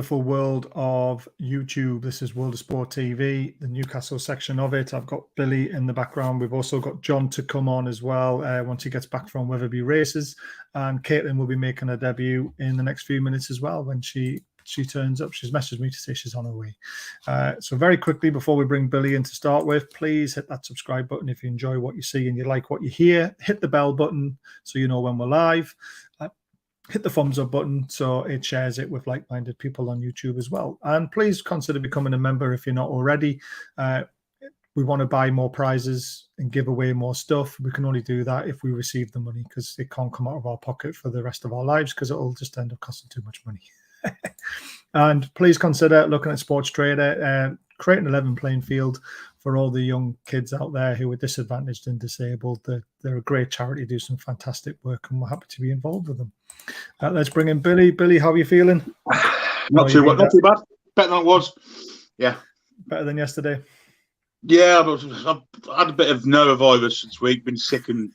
wonderful world of YouTube. This is World of Sport TV, the Newcastle section of it. I've got Billy in the background. We've also got John to come on as well once he gets back from Wetherby Races. And Caitlyn will be making her debut in the next few minutes as well when she turns up. She's messaged me to say she's on her way. So very quickly, before we bring Billy in to start with, please hit that subscribe button if you enjoy what you see and you like what you hear. Hit the bell button so you know when we're live. Hit the thumbs up button so it shares it with like-minded people on YouTube as well. And please consider becoming a member if you're not already. We want to buy more prizes and give away more stuff. We can only do that if we receive the money, because it can't come out of our pocket for the rest of our lives, because it'll just end up costing too much money. And please consider looking at Sports Trader, create an 11 playing field for all the young kids out there who are disadvantaged and disabled. They're a great charity, do some fantastic work, and we're happy to be involved with them. Let's bring in Billy. Billy, how are you feeling? Not too bad. Better than it was. Yeah. Better than yesterday? Yeah, I've had a bit of norovirus this week, been sick and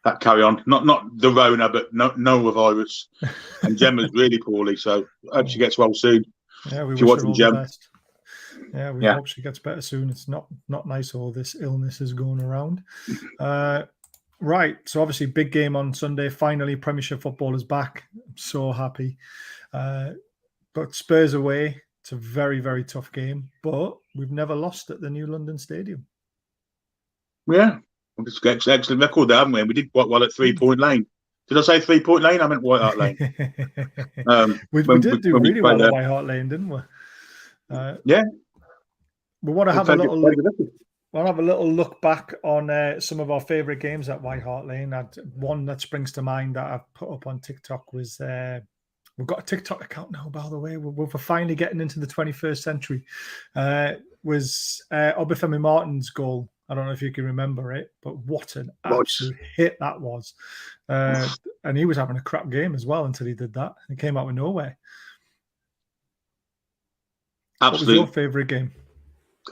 that carry on. Not the Rona, but norovirus. And Gemma's really poorly, so I hope she gets well soon. Yeah, we wish her all the best. Yeah, we hope she gets better soon. It's not nice all this illness is going around. Right, so obviously big game on Sunday. Finally, Premiership football is back. I'm so happy. But Spurs away, it's a very, very tough game. But we've never lost at the New London Stadium. Yeah, it's an excellent record there, haven't we? And we did quite well at 3 Point Lane. Did I say 3 Point Lane? I meant White Hart Lane. We did do really well at White Hart Lane, didn't we? Yeah. We want to have a little look. We'll have a little look back on some of our favourite games at White Hart Lane. One that springs to mind that I've put up on TikTok was we've got a TikTok account now, by the way. We're finally getting into the 21st century. Was Obafemi Martin's goal. I don't know if you can remember it, but what an absolute hit that was. And he was having a crap game as well until he did that. He came out of nowhere. Absolutely. What was your favourite game?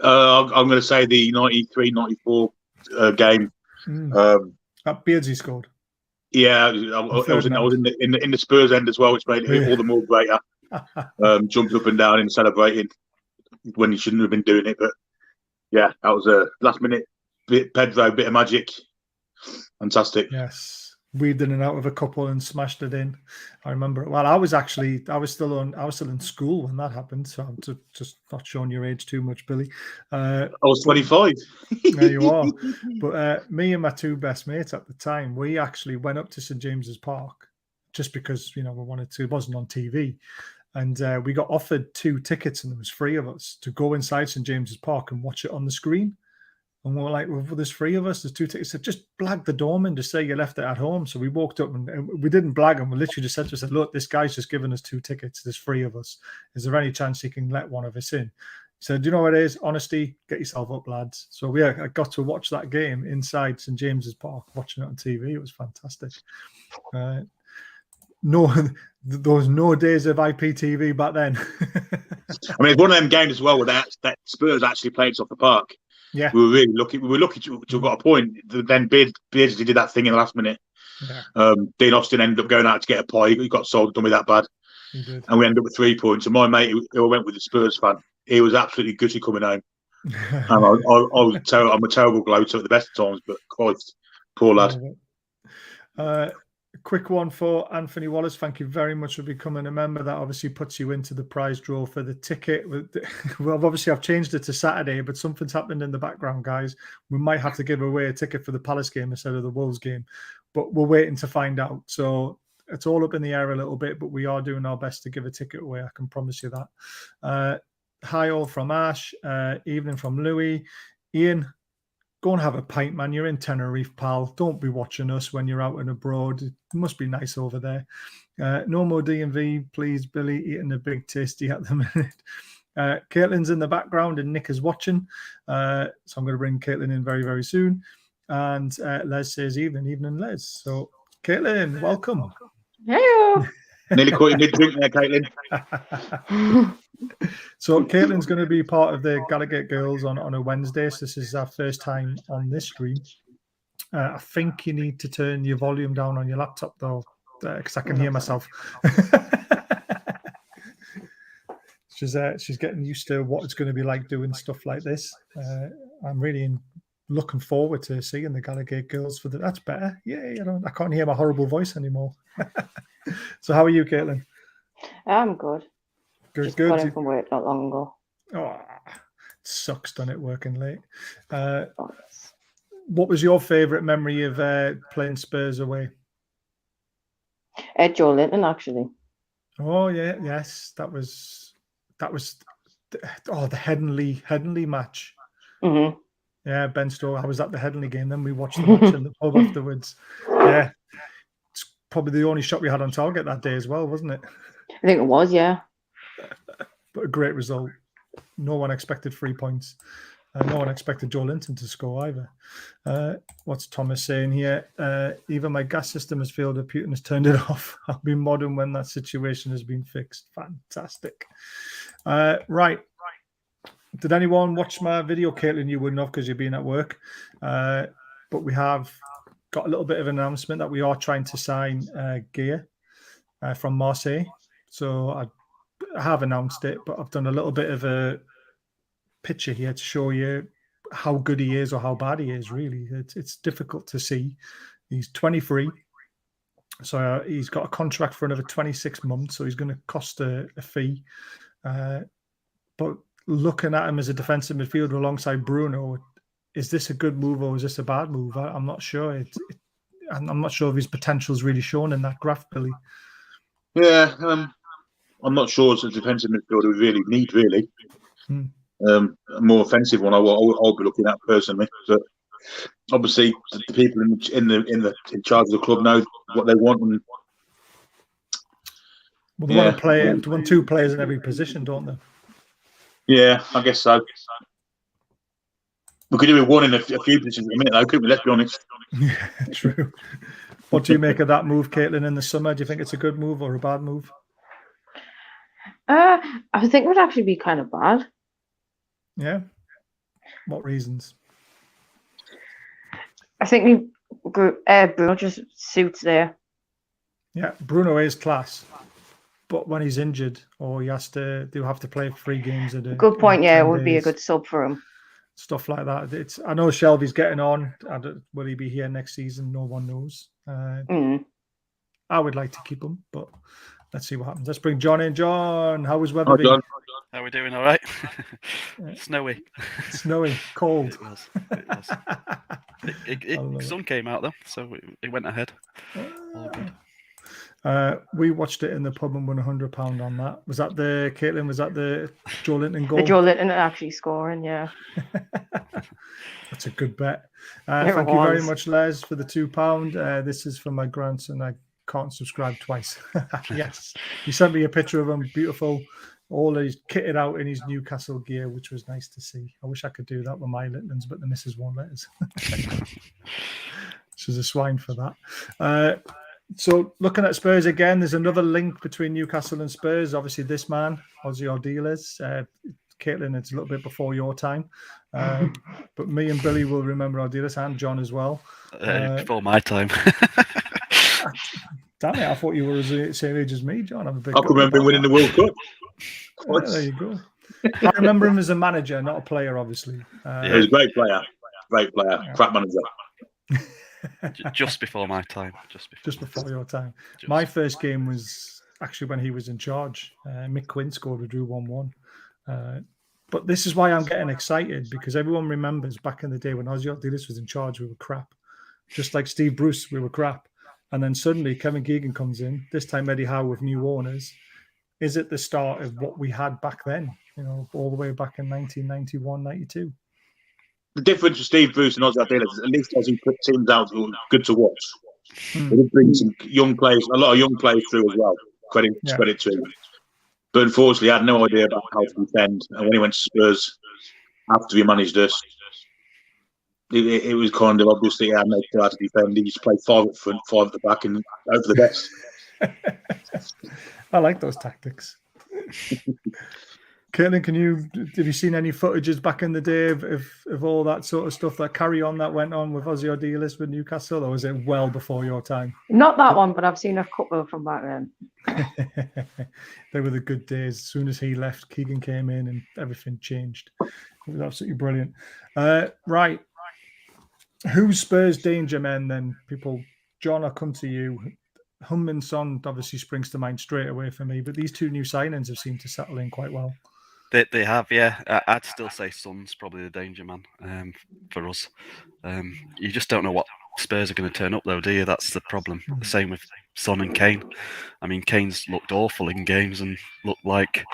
I'm going to say the 93-94 game. That Beardsley scored. Yeah, I was in the Spurs end as well, which made it all the more greater. Jumped up and down and celebrating when he shouldn't have been doing it. But yeah, that was a last minute Pedro bit of magic. Fantastic. Yes. Weaved in and out of a couple and smashed it in. I remember it. Well, I was still in school when that happened, so I'm just not showing your age too much, Billy. I was 25. There you are. But me and my two best mates at the time, we actually went up to St James's Park just because we wanted to. It wasn't on TV, and we got offered 2 tickets, and there was 3 of us to go inside St James's Park and watch it on the screen. And we were like, well, there's 3 of us, there's 2 tickets. So just blag the doorman to say you left it at home. So we walked up and we didn't blag him. We literally just said to us, look, this guy's just given us 2 tickets. There's 3 of us. Is there any chance he can let one of us in? He said, do you know what it is? Honesty, get yourself up, lads. So I got to watch that game inside St James's Park, watching it on TV. It was fantastic. There was no days of IPTV back then. I mean, it's one of them games as well where that Spurs actually played us off the park. Yeah, we were really lucky. We were lucky to have got a point. Then Beardsley did that thing in the last minute. Yeah. Dean Austin ended up going out to get a pie. He got sold, done me that bad. He did. And we ended up with 3 points. And my mate, who went with the Spurs fan, he was absolutely gutty coming home. And I'm a terrible gloater at the best of times, but Christ, poor lad. Quick one for Anthony Wallace. Thank you very much for becoming a member. That obviously puts you into the prize draw for the ticket. Well, obviously, I've changed it to Saturday, but something's happened in the background, guys. We might have to give away a ticket for the Palace game instead of the Wolves game, but we're waiting to find out. So it's all up in the air a little bit, but we are doing our best to give a ticket away. I can promise you that. Hi all from Ash. Evening from Louis. Ian, go and have a pint, man. You're in Tenerife, pal. Don't be watching us when you're out and abroad. It must be nice over there. No more DMV, please, Billy. Eating a big tasty at the minute. Caitlyn's in the background and Nick is watching. So I'm going to bring Caitlyn in very, very soon. And Les says evening, Les. So Caitlyn, welcome. Hello. Nearly caught you mid-drink there, Caitlyn. So Caitlyn's going to be part of the Gallagher Girls on a Wednesday. So this is our first time on this stream. I think you need to turn your volume down on your laptop, though, because I can hear myself. She's getting used to what it's going to be like doing stuff like this. I'm really looking forward to seeing the Gallagher girls for that's better. Yeah, I can't hear my horrible voice anymore. So how are you, Caitlyn? I'm good. Good. Got in from work not long ago. Oh, it sucks, done it working late. What was your favourite memory of playing Spurs away? Joe Linton, actually. Oh yeah, yes, that was the Headingley match. Mm-hmm. Yeah, Ben Stowe. I was at the Headingley game. Then we watched the match in the pub afterwards. Yeah, it's probably the only shot we had on target that day as well, wasn't it? I think it was, yeah. But a great result. No one expected 3 points. No one expected Joe Linton to score either. What's Thomas saying here? Even my gas system has failed. Putin has turned it off. I'll be modern when that situation has been fixed. Fantastic. Right. Did anyone watch my video, Caitlyn? You wouldn't have because you've been at work. But we have got a little bit of an announcement that we are trying to sign gear from Marseille. So I have announced it, but I've done a little bit of a picture here to show you how good he is or how bad he is. Really, it's difficult to see. He's 23, so he's got a contract for another 26 months, so he's going to cost a fee. But looking at him as a defensive midfielder alongside Bruno, is this a good move or is this a bad move? I'm not sure. I'm not sure if his potential is really shown in that graph, Billy. Yeah, I'm not sure it's a defensive midfielder we really need, really. A more offensive one I'll be looking at personally. But obviously, the people in charge of the club know what they want. And, well, they want to play. They want two players in every position, don't they? Yeah, I guess so. We could do with one in a few positions in a minute, though, couldn't we? Let's be honest. Yeah, true. What do you make of that move, Caitlyn, in the summer? Do you think it's a good move or a bad move? I think it would actually be kind of bad. Yeah. What reasons? I think Bruno just suits there. Yeah, Bruno is class. But when he's injured or they'll have to play 3 games a day. Good point, yeah, it would be a good sub for him. Stuff like that. I know Shelby's getting on. Will he be here next season? No one knows. I would like to keep him, but let's see what happens. Let's bring John in. John, how was weather? John. How are we doing? All right? Snowy. Snowy. Cold. It was. Sun came out, though, so it went ahead. All good. We watched it in the pub and won £100 on that. Was that Caitlyn? Was that the Joe Linton goal? The Joe Linton actually scoring, yeah. That's a good bet. Thank you very much, Les, for the £2. This is for my grandson. I can't subscribe twice. Yes, he sent me a picture of him. Beautiful. All he's kitted out in his Newcastle gear, which was nice to see. I wish I could do that with my Littons, but the missus won't let us. She's a swine for that. So looking at Spurs again, there's another link between Newcastle and Spurs. Obviously, this man, Osvaldo Ardiles. Caitlyn, it's a little bit before your time. But me and Billy will remember Ardiles and John as well. Before my time. Damn it, I thought you were the same age as me, John. I can remember him winning the World Cup. Yeah, there you go. I remember him as a manager, not a player, obviously. He was a great player. Yeah. Crap manager. Just before my time. Just before your time. My first game was actually when he was in charge. Mick Quinn scored, we drew 1-1. But this is why I'm getting excited, because everyone remembers back in the day when Osvaldo Ardiles was in charge, we were crap. Just like Steve Bruce, we were crap. And then suddenly Kevin Keegan comes in, this time Eddie Howe with new owners. Is it the start of what we had back then, all the way back in 1991, 92? The difference with Steve Bruce and Osvaldo Ardiles is at least as he put teams out who were good to watch. He did bring some young players, a lot of young players through as well. Credit to him. But unfortunately, I had no idea about how to defend. And when he went to Spurs, after he managed us, it was kind of obviously I know how to defend. He used to play 5 up front, 5 at the back, and hope for the best. I like those tactics. Caitlyn, have you seen any footages back in the day of all that sort of stuff, that carry on that went on with Osvaldo Ardiles with Newcastle, or was it well before your time? Not that one, but I've seen a couple from back then. They were the good days. As soon as he left, Keegan came in and everything changed. It was absolutely brilliant. Right. Who's Spurs danger men then, people? John, I'll come to you. Heung-min Son obviously springs to mind straight away for me, but these two new signings have seemed to settle in quite well. They have, yeah. I'd still say Son's probably the danger man for us. You just don't know what Spurs are going to turn up, though, do you? That's the problem. The same with Son and Kane. I mean, Kane's looked awful in games and looked like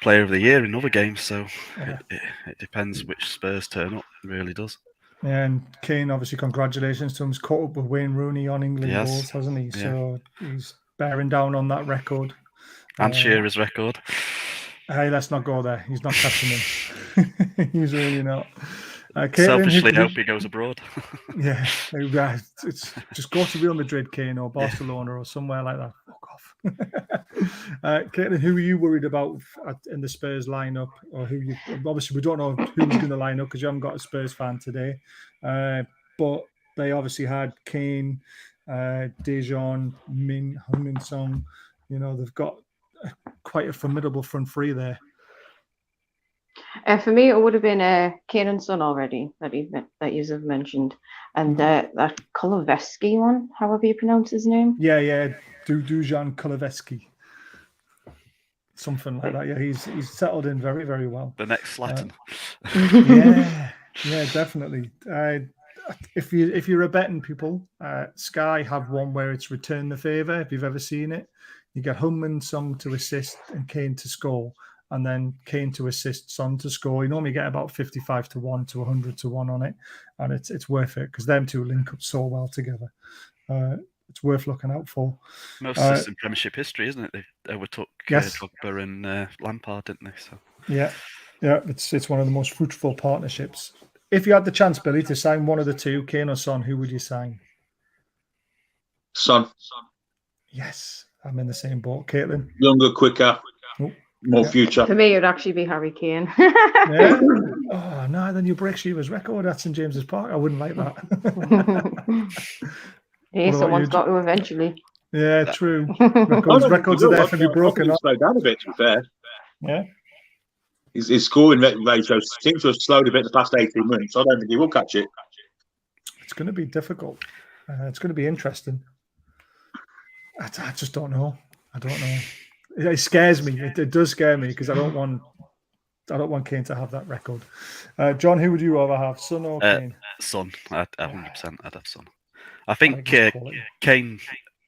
player of the year in other games, so it depends which Spurs turn up. It really does. Yeah, and Kane, obviously, congratulations to him. He's caught up with Wayne Rooney on England goals, hasn't he? Yeah. So he's bearing down on that record. And Shearer's record. Hey, let's not go there. He's not catching him. He's really not. Caitlyn, Selfishly hope he goes abroad. Yeah, it's just go to Real Madrid, Kane, or Barcelona, or somewhere like that. Fuck off. Caitlyn, who are you worried about in the Spurs lineup, or who you? Obviously, we don't know who's going to line up because you haven't got a Spurs fan today. But they obviously had Kane, Dejan, Heung-min Son. You know, they've got quite a formidable front three there. For me, it would have been Kane and Son already that you have mentioned, and that Kulusevski one, however you pronounce his name. Yeah, Dujan Kulusevski, something like that. Yeah, he's settled in very, very well. The next Slatin. Yeah, definitely. If you're a betting people, Sky have one where it's return the favour. If you've ever seen it, you get Heung-min Son to assist and Kane to score, and then Kane to assist, Son to score. You normally get about 55 to 1 to 100 to 1 on it, and it's worth it because them two link up so well together. It's worth looking out for. Most assists in Premiership history, isn't it? They overtook Drogba and Lampard, didn't they? So yeah, it's one of the most fruitful partnerships. If you had the chance, Billy, to sign one of the two, Kane or Son, who would you sign? Son. Yes, I'm in the same boat. Caitlyn? Younger, quicker, more future. For me, it would actually be Harry Kane. Yeah? Oh, no, then you break Shearer's record at St James's Park. I wouldn't like that. Hey, someone's got to eventually. Yeah, true. Records are there to be broken up. Slowed down a bit, to be fair. Yeah. His scoring ratio seems to have slowed a bit the past 18 months. I don't think he will catch it. It's going to be difficult. It's going to be interesting. I just don't know. I don't know. It scares me. It does scare me because I don't want Kane to have that record. John, who would you rather have, Son or Kane? Son. 100%. I'd have Son. I think Kane,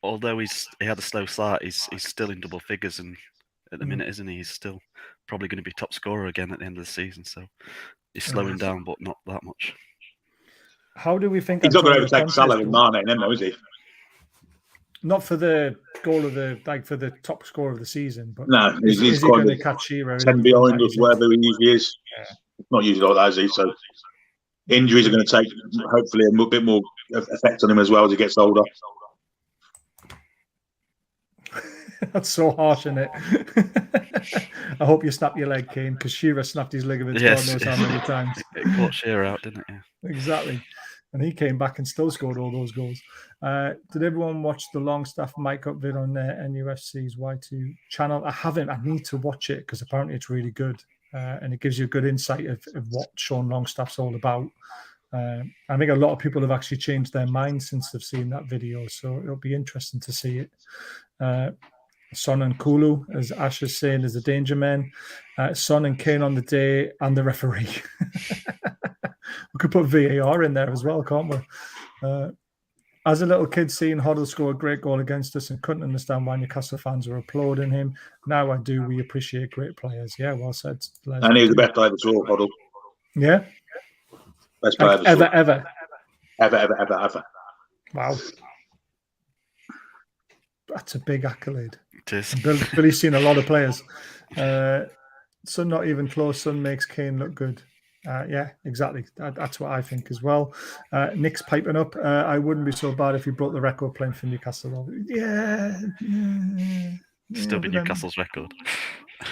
although he had a slow start, he's still in double figures, and at the minute, isn't he? He's still probably going to be top scorer again at the end of the season. So he's slowing down, but not that much. How do we think he's not going to overtake Salah and Mane, is he? Not for the goal of for the top scorer of the season, but no, is he going to catch Shearer 10 behind us, wherever he usually is? Yeah. Not usually like that, is he? So injuries are going to take hopefully a bit more effect on him as well as he gets older. That's so harsh, isn't it? I hope you snap your leg, Kane, because Shearer snapped his ligaments God knows how many times. It caught Shearer out, didn't it? Yeah. Exactly. And he came back and still scored all those goals. Did everyone watch the Longstaff mic-up vid on NUFC's Y2 channel? I haven't. I need to watch it because apparently it's really good. And it gives you a good insight of what Sean Longstaff's all about. I think a lot of people have actually changed their minds since they've seen that video. So it'll be interesting to see it. Son and Kulu, as Ash is saying, is the danger men. Son and Kane on the day, and the referee. We could put VAR in there as well, can't we? As a little kid, seeing Hoddle score a great goal against us and couldn't understand why Newcastle fans were applauding him. Now I do. We appreciate great players. Yeah, well said. And he's the best player ever, Hoddle. Yeah? Best player ever. Ever. Wow. That's a big accolade. It is. Billy's seen a lot of players. Son not even close. Son makes Kane look good. Yeah, exactly. That's what I think as well. Nick's piping up. I wouldn't be so bad if he broke the record playing for Newcastle. Yeah. Still be Newcastle's record.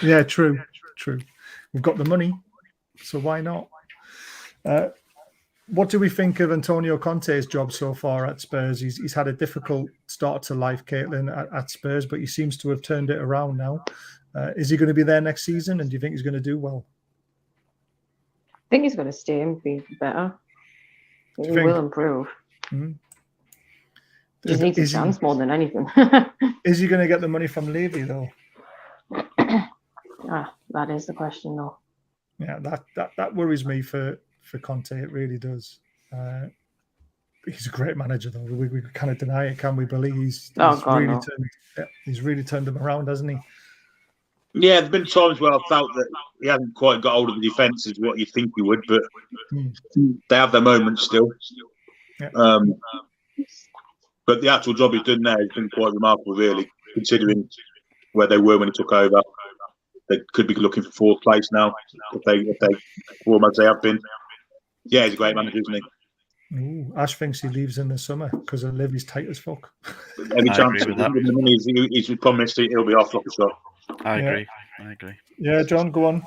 Yeah, true. we've got the money, so why not? What do we think of Antonio Conte's job so far at Spurs? He's had a difficult start to life, Caitlyn, at Spurs, but he seems to have turned it around now. Is he going to be there next season, and do you think he's going to do well? I think he's going to stay and be better. He will improve. Mm-hmm. Just needs a chance more than anything. Is he going to get the money from Levy, though? That is the question, though. Yeah, that worries me for Conte. It really does. He's a great manager, though. We cannot deny it, can we, Billy? He's really turned them around, hasn't he? Yeah, there's been times where I've felt that he hasn't quite got hold of the defence as what you think he would, but they have their moments still. Yeah. But the actual job he's done now has been quite remarkable, really, considering where they were when he took over. They could be looking for fourth place now if they perform as they have been. Yeah, he's a great manager, isn't he? Ooh, Ash thinks he leaves in the summer because Livy's tight as fuck. Every chance he's promised he'll be off like a shot. I agree. Yeah, John, go on.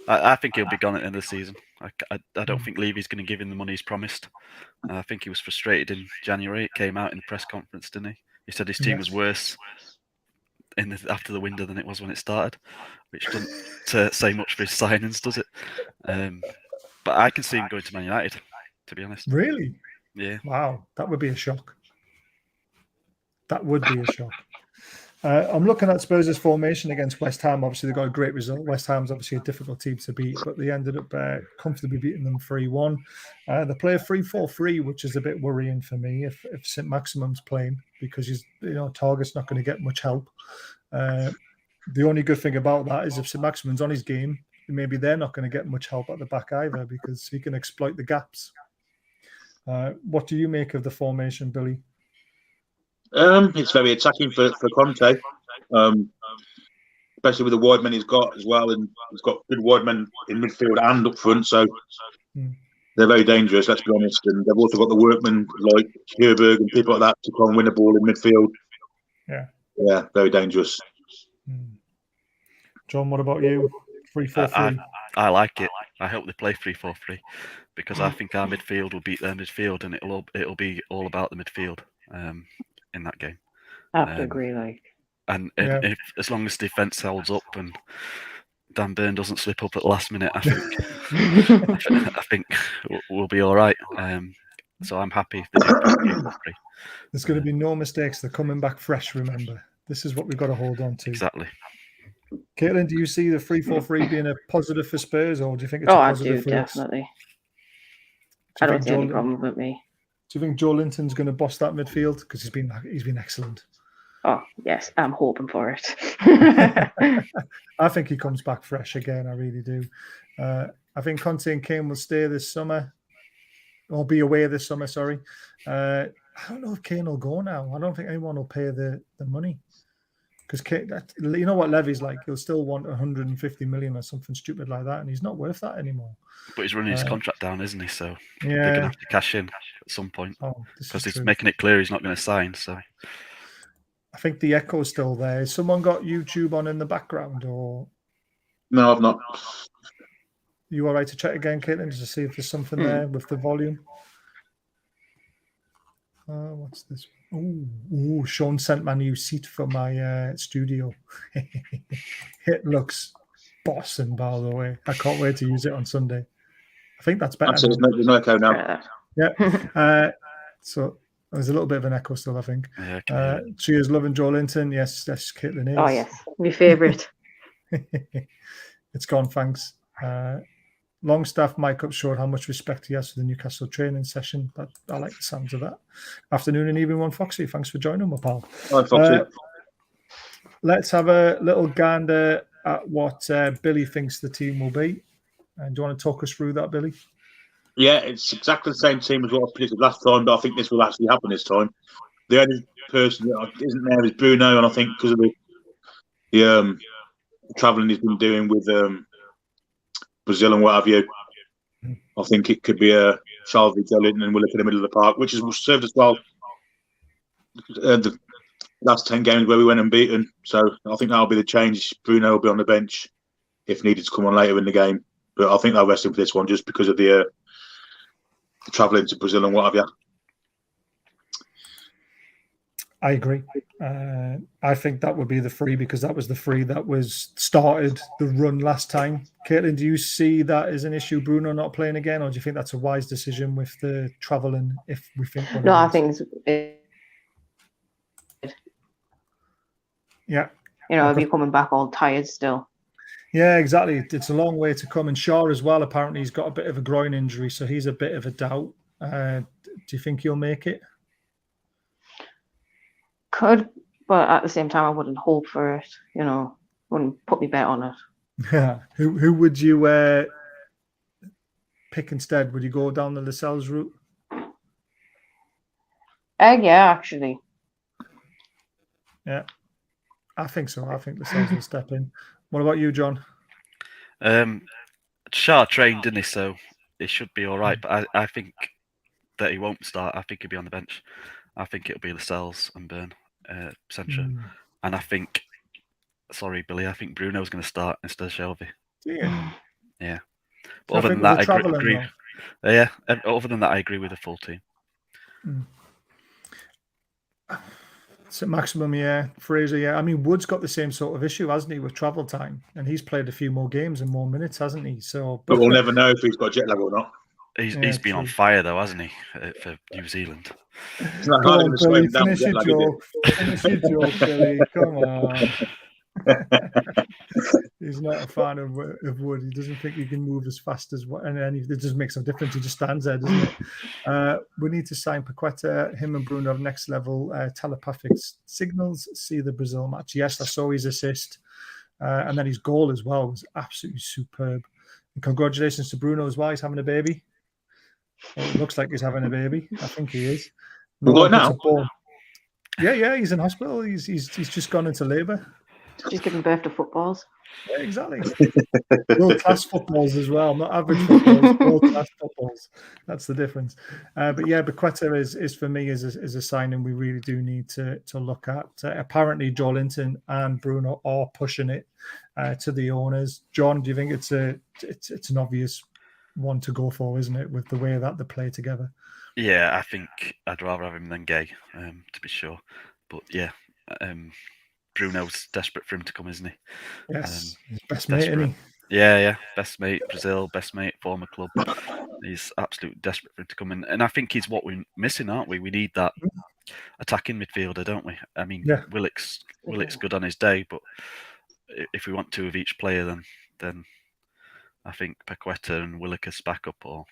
I think he'll be gone at the end of the season. I don't think Levy's going to give him the money he's promised. I think he was frustrated in January. It came out in the press conference, didn't he? He said his team was worse after the window than it was when it started, which doesn't say much for his signings, does it? But I can see him going to Man United, to be honest. Really? Yeah. Wow, that would be a shock. That would be a shock. I'm looking at Spurs' formation against West Ham. Obviously, they got a great result. West Ham's obviously a difficult team to beat, but they ended up comfortably beating them 3-1. They play a 3-4-3, which is a bit worrying for me if St. Maximum's playing, because Target's not going to get much help. The only good thing about that is if St. Maximum's on his game, maybe they're not going to get much help at the back either, because he can exploit the gaps. What do you make of the formation, Billy? It's very attacking for Conte, especially with the wide men he's got as well, and he's got good wide men in midfield and up front, so they're very dangerous, let's be honest. And they've also got the workmen like Hjerberg and people like that to try and win the ball in midfield. Yeah, very dangerous. John, what about you? 3-4-3. I like it. I hope they play 3-4-3 because I think our midfield will beat their midfield, and it'll be all about the midfield. In that game, I have to agree. If as long as defence holds up and Dan Burn doesn't slip up at the last minute, I think we'll be all right. So I'm happy if they do. There's going to be no mistakes. They're coming back fresh. Remember, this is what we've got to hold on to. Exactly. Caitlyn, do you see the 3-4-3 being a positive for Spurs, or do you think it's a positive? I do, definitely. I don't see any problem with me. Do you think Joe Linton's going to boss that midfield? Because he's been excellent. Oh, yes. I'm hoping for it. I think he comes back fresh again. I really do. I think Conte and Kane will stay this summer. Or be away this summer, sorry. I don't know if Kane will go now. I don't think anyone will pay the money. Because you know what Levy's like. He'll still want 150 million or something stupid like that. And he's not worth that anymore. But he's running his contract down, isn't he? So yeah, they're going to have to cash in at some point because he's making it clear he's not going to sign. So I think the echo's still there. Has someone got YouTube on in the background, or no? I've not. You all right to check again, Caitlyn, just to see if there's something there with the volume? What's this? Oh, Sean sent my new seat for my studio. It looks bossing, by the way. I can't wait to use it on Sunday. I think that's better. There's no echo now. Yeah. So there's a little bit of an echo still, I think. Yeah, Cheers, loving Joe Linton. Yes, that's Caitlyn is. Oh, yes. My favourite. It's gone, thanks. Longstaff mic up showed how much respect he has for the Newcastle training session, but I like the sounds of that. Afternoon and evening, one Foxy. Thanks for joining me, pal. Hi, Foxy. Let's have a little gander at what Billy thinks the team will be. And do you want to talk us through that, Billy? Yeah, it's exactly the same team as what I predicted last time, but I think this will actually happen this time. The only person that isn't there is Bruno, and I think because of the travelling he's been doing with Brazil and what have you, I think it could be a Salvi Jolinton and Willock in the middle of the park, which has served us well the last 10 games where we went unbeaten. So I think that'll be the change. Bruno will be on the bench if needed to come on later in the game. But I think I'll rest him for this one just because of the travelling to Brazil and what have you. I agree. I think that would be the free because that was the free that was started the run last time. Caitlyn, do you see that as an issue, Bruno not playing again, or do you think that's a wise decision with the travelling? If we think, no, I think yeah, he'll be coming back all tired still. Yeah, exactly. It's a long way to come. And Shaw as well, apparently he's got a bit of a groin injury, so he's a bit of a doubt. Do you think he'll make it? Could, but at the same time, I wouldn't hope for it. Wouldn't put me bet on it. Yeah. Who would you pick instead? Would you go down the Lascelles route? Yeah, actually. Yeah, I think so. I think Lascelles will step in. What about you, John? Shaw trained, didn't he? So it should be all right. But I think that he won't start. I think he'll be on the bench. I think it'll be Lascelles and Byrne, centre. And I think, sorry, Billy, I think Bruno's going to start instead of Shelby. Yeah. But other than that, I agree. Yeah. Other than that, I agree with the full team. St. Maximum, yeah. Fraser, yeah. I mean, Wood's got the same sort of issue, hasn't he, with travel time? And he's played a few more games and more minutes, hasn't he? So, but we'll never know if he's got jet lag or not. He's been on fire, though, hasn't he, for New Zealand? Come on, Billy, finish your joke. Finish your joke, Billy. Come on. He's not a fan of Wood. He doesn't think he can move as fast as what, and it doesn't make some difference. He just stands there, doesn't it? We need to sign Paqueta. Him and Bruno have next level telepathic signals. See the Brazil match. Yes, I saw his assist, and then his goal as well was absolutely superb. And congratulations to Bruno as well. He's having a baby. Well, it looks like he's having a baby. I think he is. What now? Yeah. He's in hospital. He's just gone into labour. She's giving birth to footballs. Yeah, exactly. World-class footballs as well, not average footballs, world-class footballs. That's the difference. But yeah, Paqueta is for me is a signing we really do need to look at. Apparently, Joelinton and Bruno are pushing it to the owners. John, do you think it's an obvious one to go for, isn't it, with the way that they play together? Yeah, I think I'd rather have him than Gay, to be sure. But yeah, Bruno's desperate for him to come, isn't he? Yes, his best mate, isn't he? Yeah. Best mate, Brazil, best mate, former club. He's absolutely desperate for him to come in. And I think he's what we're missing, aren't we? We need that attacking midfielder, don't we? I mean, yeah. Willock's good on his day, but if we want two of each player, then I think Paqueta and Willock as backup or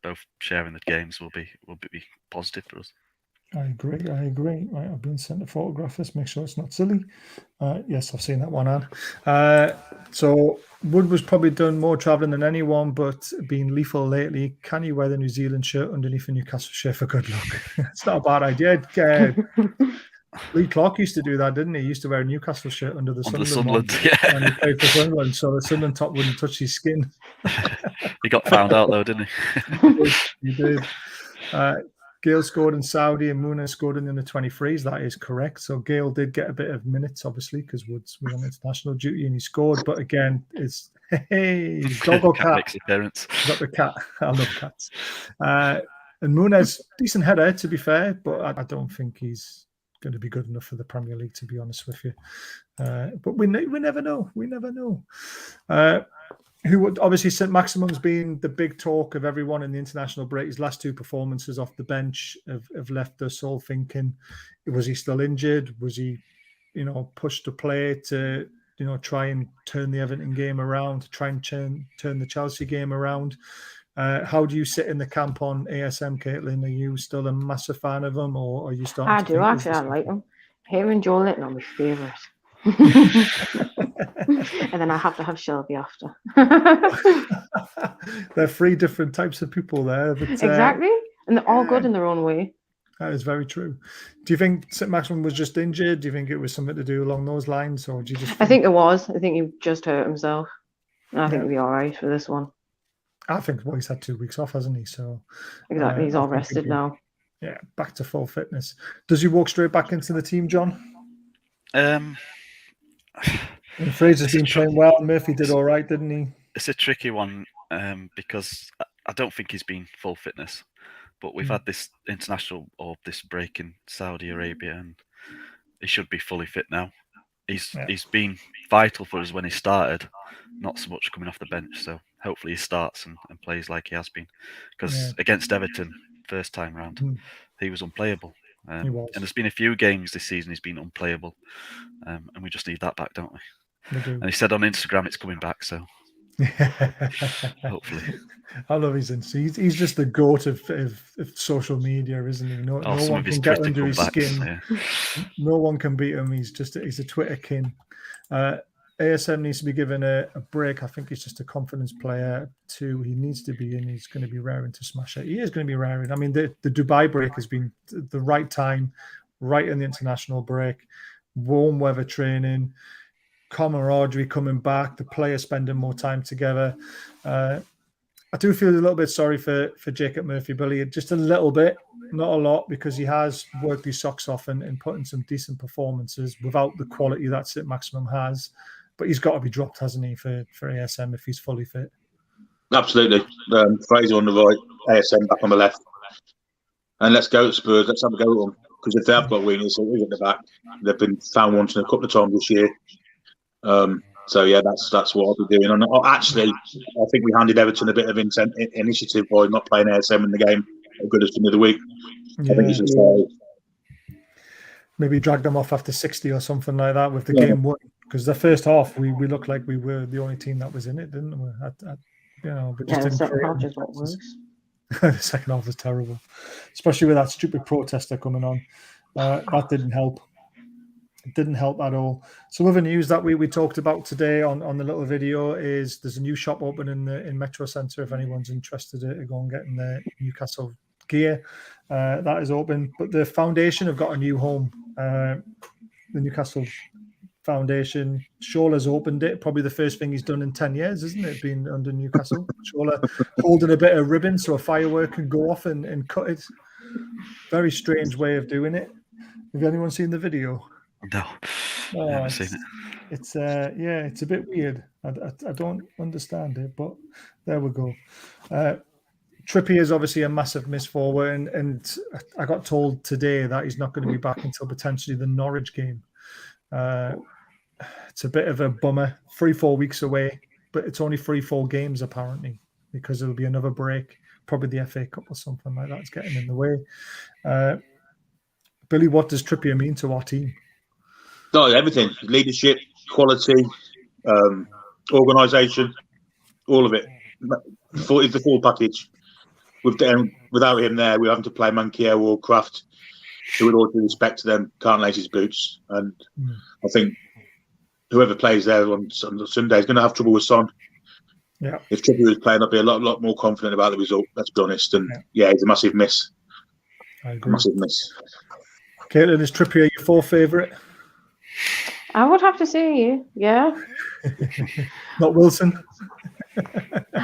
both sharing the games will be positive for us. I agree. Right, I've been sent a photograph. Let's make sure it's not silly. Yes, I've seen that one, Anne. So Wood was probably done more travelling than anyone, but being lethal lately. Can you wear the New Zealand shirt underneath a Newcastle shirt for good luck? It's not a bad idea. Lee Clark used to do that, didn't he? He used to wear a Newcastle shirt under the Sunderland one, yeah. And he played for Sunderland, so the Sunderland top wouldn't touch his skin. He got found out though, didn't he? He did. Gale scored in Saudi and Muna scored in the 23s. That is correct. So Gale did get a bit of minutes, obviously, because Woods was on international duty and he scored. But again, it's dog or cat. Makes appearance. Got the cat. I love cats. And Muna's decent header, to be fair, but I don't think he's going to be good enough for the Premier League, to be honest with you. But we never know. We never know. Who would obviously St. Maximum's been the big talk of everyone in the international break. His last two performances off the bench have left us all thinking, was he still injured? Was he, pushed to play to, try and turn the Everton game around, to try and turn the Chelsea game around? How do you sit in the camp on ASM, Caitlyn? Are you still a massive fan of him, or are you starting? I do actually. I like him. Him and Joelinton are my favourite. And then I have to have Shelby after. They're three different types of people there. But, exactly. And they're all good in their own way. That is very true. Do you think St. Maximum was just injured? Do you think it was something to do along those lines? Or do you just I think it was. I think he just hurt himself. And I think he'll be all right for this one. I think he's had 2 weeks off, hasn't he? So exactly. He's all rested now. Yeah, back to full fitness. Does he walk straight back into the team, John? And Fraser's been playing well. Murphy did all right, didn't he? It's a tricky one because I don't think he's been full fitness, but we've had this international or this break in Saudi Arabia, and he should be fully fit now. He's been vital for us when he started, not so much coming off the bench. So hopefully he starts and plays like he has been, because against Everton first time round, he was unplayable. He was. And there's been a few games this season he's been unplayable, and we just need that back, don't we? We do. And he said on Instagram it's coming back, so hopefully. I love his Insta. He's just the goat of social media, isn't he? No one can get under his skin. Yeah. No one can beat him. He's a Twitter king. ASM needs to be given a break. I think he's just a confidence player too. He needs to be in. He's going to be raring to smash it. He is going to be raring. I mean, the Dubai break has been the right time, right in the international break. Warm weather training, camaraderie coming back, the players spending more time together. I do feel a little bit sorry for Jacob Murphy, Billy, just a little bit, not a lot, because he has worked his socks off and put in some decent performances without the quality that St. Maximum has. But he's got to be dropped, hasn't he, for ASM if he's fully fit? Absolutely. Fraser on the right, ASM back on the left. And let's go to Spurs. Let's have a go at them. Because if they have got winners, he's at the back. They've been found wanting a couple of times this year. So yeah, that's what I'll be doing. And actually, I think we handed Everton a bit of initiative by not playing ASM in the game as good as the other week. I think he's just maybe dragged them off after 60 or something like that with the game won. Because the first half, we looked like we were the only team that was in it, didn't we? But just the second half just got worse. The second half was terrible, especially with that stupid protester coming on. That didn't help. It didn't help at all. Some other news that we talked about today on the little video is there's a new shop open in Metro Centre. If anyone's interested to go and get in the Newcastle gear, that is open. But the foundation have got a new home. The Newcastle Foundation. Shola's opened it. Probably the first thing he's done in 10 years, isn't it? Being under Newcastle. Shola holding a bit of ribbon so a firework can go off and cut it. Very strange way of doing it. Have anyone seen the video? No, I haven't seen it. It's it's a bit weird. I don't understand it, but there we go. Trippier is obviously a massive miss forward, and I got told today that he's not going to be back until potentially the Norwich game. It's a bit of a bummer. 3-4 weeks away, but it's only 3-4 games apparently, because there'll be another break, probably the FA Cup or something like that's getting in the way. Billy, what does Trippier mean to our team? No, everything. Leadership, quality, organisation, all of it. It's the full package. Without him there, we're having to play Mankier or Kraft, who, with all due respect to them, can't lace his boots. And I think whoever plays there on Sunday is going to have trouble with Son. Yeah. If Trippier was playing, I'd be a lot more confident about the result, let's be honest. And he's a massive miss. I agree. A massive miss. Caitlyn, is Trippier your fourth favourite? I would have to say, yeah. Not Wilson?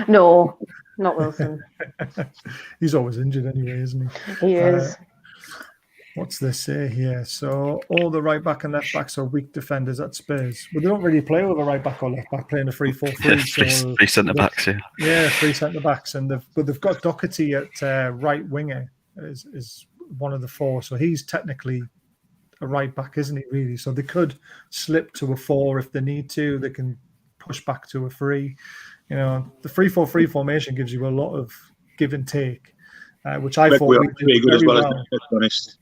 No, not Wilson. He's always injured anyway, isn't he? He is. What's they say here? So all the right back and left backs are weak defenders at Spurs. Well, they don't really play with a right back or left back, playing a 3-4-3. Three centre backs, yeah, 3 centre backs, and they've got Doherty at right winger is one of the 4. So he's technically a right back, isn't he? Really? So they could slip to a 4 if they need to. They can push back to a 3. You know, the 3-4-3 formation gives you a lot of give and take, which I thought we did pretty good as well. Let's be honest.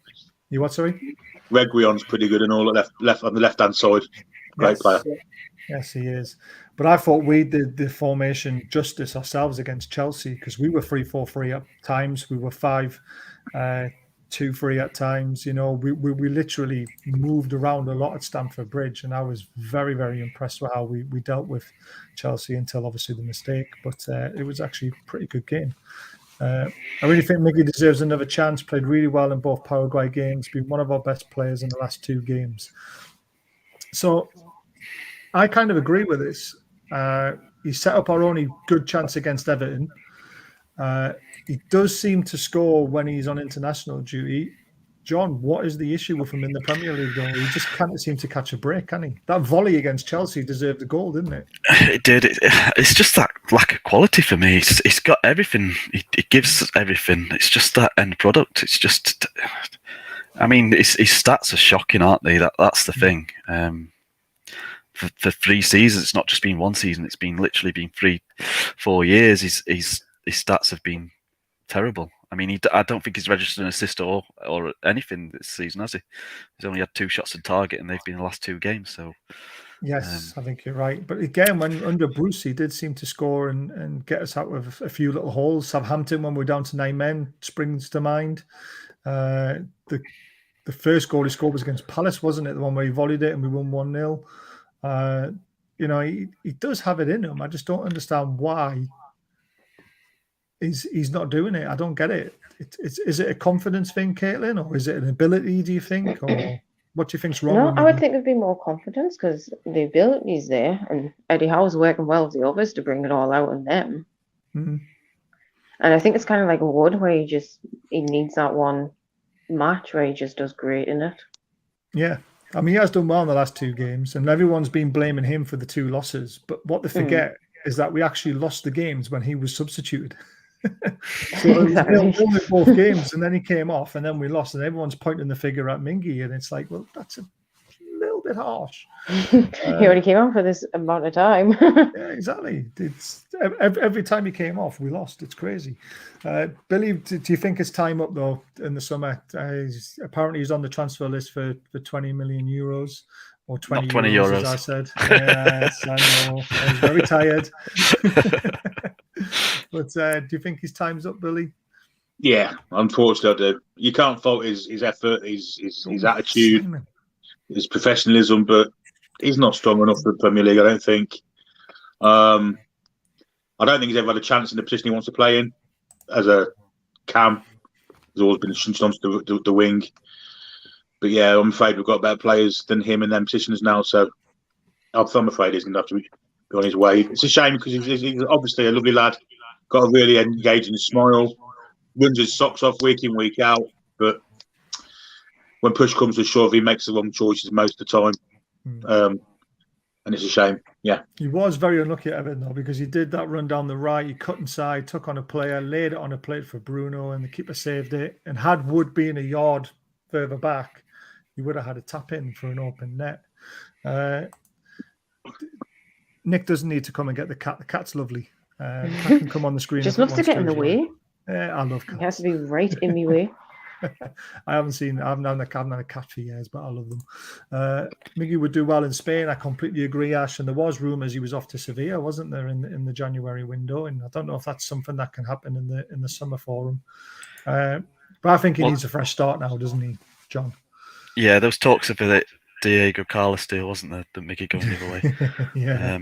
You what? Sorry, Reguilon's pretty good and all left on the left hand side. Great player. Yes, he is. But I thought we did the formation justice ourselves against Chelsea, because we were 3-4-3 at times. We were 5-2-3 at times. You know, we literally moved around a lot at Stamford Bridge, and I was very, very impressed with how we dealt with Chelsea until obviously the mistake. But it was actually a pretty good game. I really think Miggy deserves another chance. Played really well in both Paraguay games. Been one of our best players in the last 2 games. So I kind of agree with this. He set up our only good chance against Everton. He does seem to score when he's on international duty. John, what is the issue with him in the Premier League, though? He just can't seem to catch a break, can he? That volley against Chelsea deserved a goal, didn't it? It did. It's just that lack of quality for me. It's got everything. It gives everything. It's just that end product. It's just... I mean, his stats are shocking, aren't they? That's the thing. For 3 seasons, it's not just been 1 season. It's been literally been 4 years. His stats have been terrible. I mean, I don't think he's registered an assist or anything this season, has he? He's only had 2 shots on target, and they've been the last 2 games. So, yes, I think you're right. But again, when under Bruce, he did seem to score and get us out of a few little holes. Southampton, when we're down to 9 men, springs to mind. The first goal he scored was against Palace, wasn't it? The one where he volleyed it and we won 1-0. You know, he does have it in him. I just don't understand why he's not doing it. I don't get it. Is it a confidence thing, Caitlyn, or is it an ability, do you think? Or what do you think's wrong? No, I would think there'd be more confidence because the ability's there, and Eddie Howe's working well with the others to bring it all out in them. Mm-hmm. And I think it's kind of like Wood, where he needs that one match where he just does great in it. Yeah. I mean, he has done well in the last 2 games, and everyone's been blaming him for the 2 losses. But what they forget is that we actually lost the games when he was substituted. So Exactly. he was in both games, and then he came off, and then we lost, and everyone's pointing the finger at Mingy, and it's like, well, that's a little bit harsh. He already came on for this amount of time. Yeah, exactly. It's every time he came off, we lost. It's crazy. Billy, do you think it's time up though in the summer? Apparently, he's on the transfer list for 20 million euros or 20 euros, as I said. Yes, I know. I was very tired. But do you think his time's up, Billy? Yeah, unfortunately, I do. You can't fault his effort, his attitude, Simon. His professionalism, but he's not strong enough for the Premier League, I don't think. I don't think he's ever had a chance in the position he wants to play in as a cam. He's always been shunched onto the wing. But yeah, I'm afraid we've got better players than him in them positions now. So I'm afraid he's going to have to be on his way. It's a shame because he's obviously a lovely lad, got a really engaging smile, runs his socks off week in, week out. But when push comes to shove, he makes the wrong choices most of the time. And it's a shame. Yeah. He was very unlucky at Everton, though, because he did that run down the right. He cut inside, took on a player, laid it on a plate for Bruno, and the keeper saved it. And had Wood been a yard further back, he would have had a tap in for an open net. Nick doesn't need to come and get the cat. The cat's lovely. Cat can come on the screen. Just loves to get in the way. I love cats. He has to be right in the way. I haven't had a cat for years, but I love them. Miggy would do well in Spain. I completely agree, Ash. And there was rumours he was off to Sevilla, wasn't there, in the January window? And I don't know if that's something that can happen in the summer for him. But I think he needs a fresh start now, doesn't he, John? Yeah, those talks of the Diego Carlos deal, wasn't there? The Miggy going the other way. Yeah.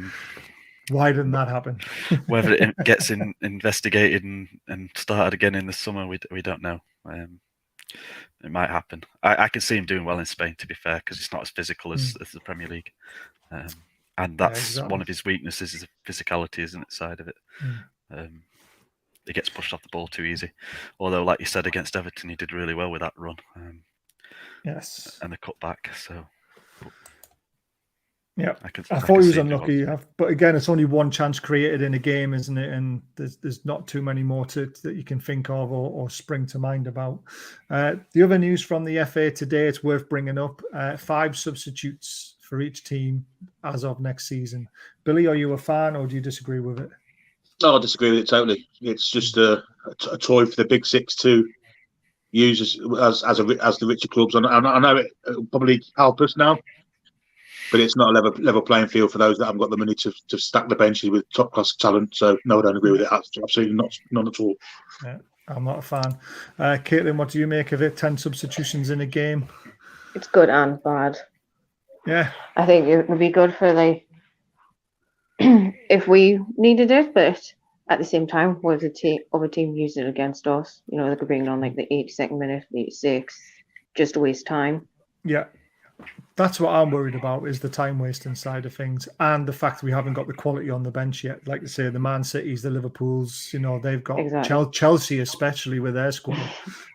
Why didn't that happen? Whether it gets investigated and started again in the summer, we don't know. It might happen. I can see him doing well in Spain, to be fair, because it's not as physical as the Premier League. And that's one of his weaknesses, is the physicality, isn't it, side of it. He gets pushed off the ball too easy. Although, like you said, against Everton, he did really well with that run. Yes. And the cutback, so... Yeah, I thought he was unlucky, but again, it's only one chance created in a game, isn't it? And there's not too many more that you can think of or spring to mind about. The other news from the FA today, it's worth bringing up: 5 substitutes for each team as of next season. Billy, are you a fan or do you disagree with it? No, I disagree with it totally. It's just a toy for the big six to use as the richer clubs. And I know it probably help us now. But it's not a level playing field for those that haven't got the money to stack the benches with top class talent. So no, I don't agree with it. Absolutely not, none at all. Yeah, I'm not a fan. Caitlyn, what do you make of it? 10 substitutions in a game. It's good and bad. Yeah, I think it would be good for if we needed it, but at the same time, with the other team using it against us, they could bring it on the 82nd minute, the 86th, just to waste time. Yeah. That's what I'm worried about, is the time wasting side of things, and the fact we haven't got the quality on the bench yet. Like I say, the Man Cities, the Liverpools, they've got Chelsea, especially with their squad.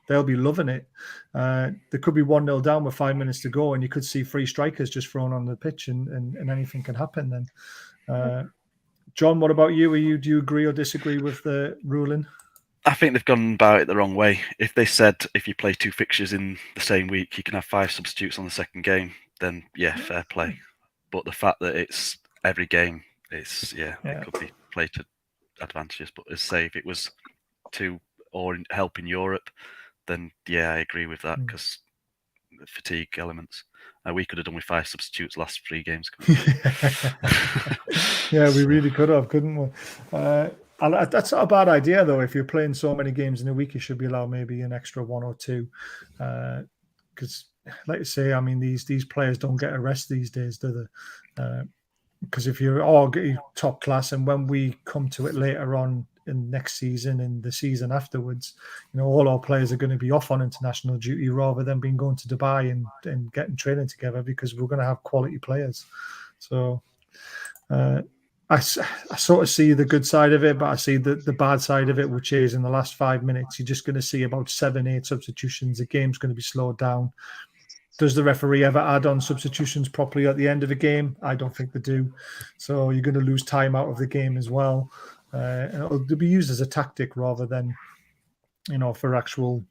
They'll be loving it. There could be 1-0 down with 5 minutes to go, and you could see 3 strikers just thrown on the pitch, and anything can happen then. John, what about you? Do you agree or disagree with the ruling? I think they've gone about it the wrong way. If they said if you play 2 fixtures in the same week, you can have 5 substitutes on the second game, then yeah, fair play. But the fact that it's every game, it could be played to advantages. But as say, if it was 2 or help in Europe, then yeah, I agree with that, because the fatigue elements. We could have done with 5 substitutes last 3 games. Yeah, we really could have, couldn't we? That's not a bad idea, though. If you're playing so many games in a week, you should be allowed maybe an extra 1 or 2. Because, like I say, I mean, these players don't get a rest these days, do they? Because if you're top class, and when we come to it later on in next season and the season afterwards, all our players are going to be off on international duty rather than being going to Dubai and getting training together, because we're going to have quality players. So I sort of see the good side of it, but I see the bad side of it, which is in the last 5 minutes, you're just going to see about 7-8 substitutions. The game's going to be slowed down. Does the referee ever add on substitutions properly at the end of a game? I don't think they do. So you're going to lose time out of the game as well. And it'll be used as a tactic rather than, for actual,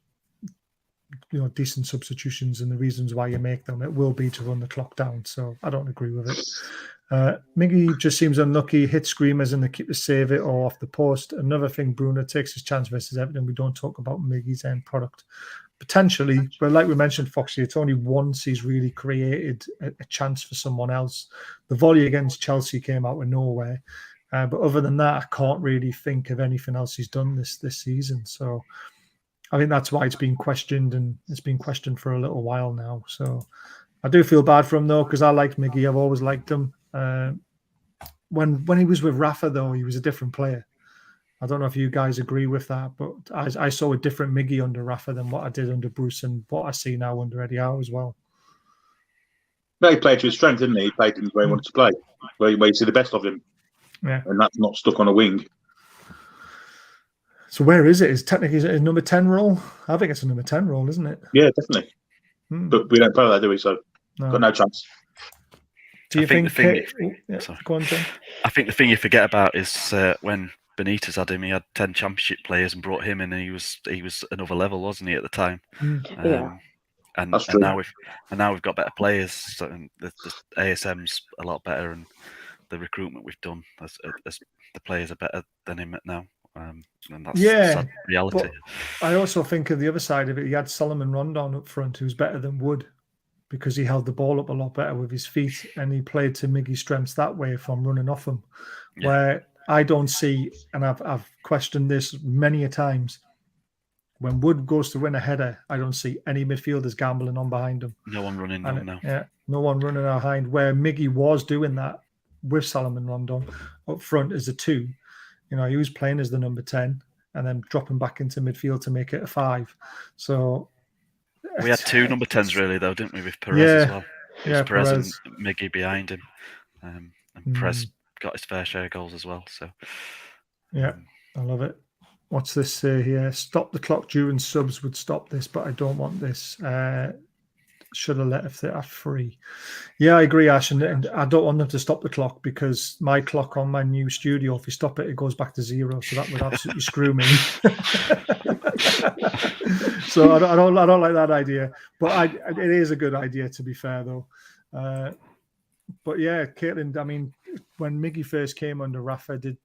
decent substitutions, and the reasons why you make them. It will be to run the clock down. So I don't agree with it. Miggy just seems unlucky. Hit screamers and the keeper save it or off the post. Another thing, Bruno takes his chance versus Everton. We don't talk about Miggy's end product. Potentially, but like we mentioned, Foxy, it's only once he's really created a chance for someone else. The volley against Chelsea came out of nowhere. But other than that, I can't really think of anything else he's done this season. So I think that's why it's been questioned, and it's been questioned for a little while now. So I do feel bad for him, though, because I liked Miggy. I've always liked him. When he was with Rafa, though, he was a different player. I don't know if you guys agree with that, but I saw a different Miggy under Rafa than what I did under Bruce, and what I see now under Eddie Howe as well. No, he played to his strength, didn't he? He played in where he wanted to play, where you see the best of him. Yeah. And that's not stuck on a wing. So where is it? Is technically a number 10 role? I think it's a number 10 role, isn't it? Yeah, definitely. But we don't play that, do we? So got no chance. Do you think go on, John. I think the thing you forget about is when Benitez had him, he had 10 championship players and brought him in, and he was another level, wasn't he, at the time? Yeah. And now we've got better players, so the ASM's a lot better, and the recruitment we've done as the players are better than him now. And that's sad reality. But I also think of the other side of it. He had Solomon Rondon up front, who's better than Wood, because he held the ball up a lot better with his feet, and he played to Miggy's strengths that way from running off him. Yeah. Where I don't see, and I've questioned this many a times, when Wood goes to win a header, I don't see any midfielders gambling on behind him. No one running now. Yeah, no one running behind. Where Miggy was doing that with Solomon Rondon up front as a 2. He was playing as the number 10 and then dropping back into midfield to make it a 5. So we had 2 number 10s really, though, didn't we, with Perez as well? Yeah, Perez and Miggy behind him. And Perez got his fair share of goals as well. So yeah, I love it. What's this say here? Stop the clock during subs would stop this, but I don't want this. Should have let if they are free. Yeah, I agree, Ash, and I don't want them to stop the clock, because my clock on my new studio, if you stop it, it goes back to 0. So that would absolutely screw me. So I don't like that idea. But it is a good idea, to be fair, though. But yeah, Caitlyn, I mean, when Miggy first came under Rafa, did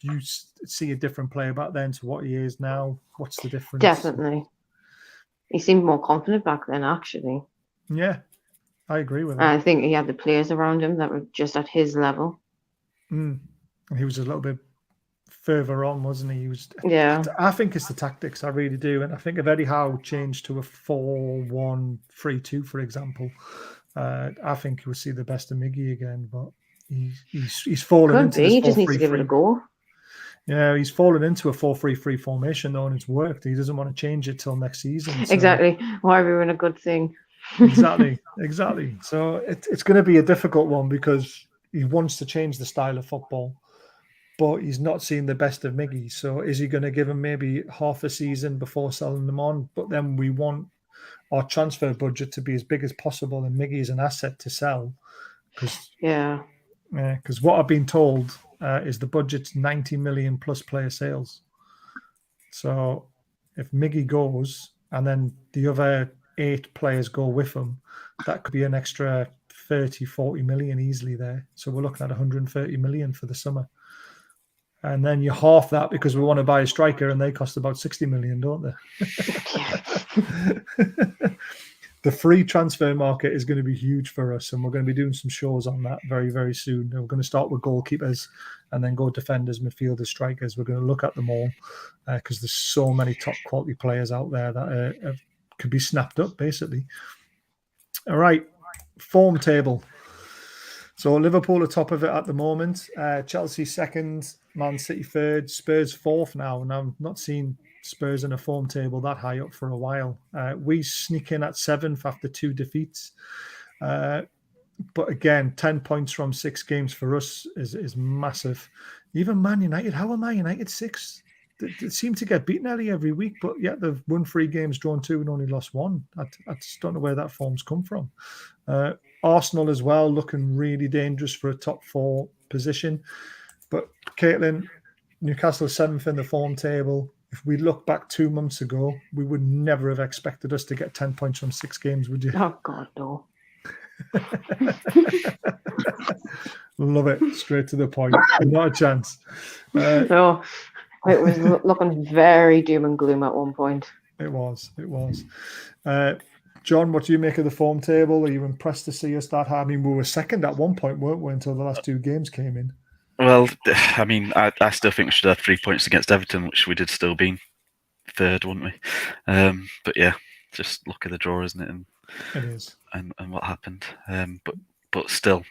you see a different player back then to what he is now? What's the difference? Definitely. He seemed more confident back then, actually. Yeah, I agree with that. I think he had the players around him that were just at his level. And he was a little bit further on, wasn't he? Yeah. I think it's the tactics, I really do. And I think if Eddie Howe changed to a 4-1-3-2, for example, I think we'll see the best of Miggy again. But he's fallen into this 4-3-3. He just needs to give it a go. Yeah, he's fallen into a 4-3-3 formation, though, and it's worked. He doesn't want to change it till next season. So. Exactly. Why are we doing a good thing? Exactly. So it's going to be a difficult one because he wants to change the style of football, but he's not seen the best of Miggy. So is he going to give him maybe half a season before selling them on? But then we want our transfer budget to be as big as possible, and Miggy is an asset to sell. Because what I've been told is the budget's 90 million plus player sales. So if Miggy goes and then the other 8 players go with him, that could be an extra 30, 40 million easily there. So we're looking at 130 million for the summer. And then you half that because we want to buy a striker and they cost about 60 million, don't they? The free transfer market is going to be huge for us, and we're going to be doing some shows on that very, very soon. We're going to start with goalkeepers and then go defenders, midfielders, strikers. We're going to look at them all because there's so many top quality players out there that could be snapped up, basically. All right, form table. So Liverpool are top of it at the moment. Chelsea second, Man City third, Spurs fourth now. And I've not seen Spurs in a form table that high up for a while. We sneak in at 7th after 2 defeats. But again, 10 points from 6 games for us is massive. Even Man United, how are Man United 6th? They seem to get beaten nearly every week, but yet they've won 3 games, drawn 2 and only lost 1. I just don't know where that form's come from. Arsenal as well, looking really dangerous for a top 4 position. But Caitlyn, Newcastle 7th in the form table. If we look back 2 months ago, we would never have expected us to get 10 points from 6 games, would you? Oh, God, no. Love it. Straight to the point. Not a chance. No, it was looking very doom and gloom at one point. It was. John, what do you make of the form table? Are you impressed to see us that high? I mean, we were second at one point, weren't we, until the last 2 games came in? Well, I mean, I still think we should have 3 points against Everton, which we did still be third, wouldn't we? But yeah, just look at the draw, isn't it? And it is. And what happened. But still,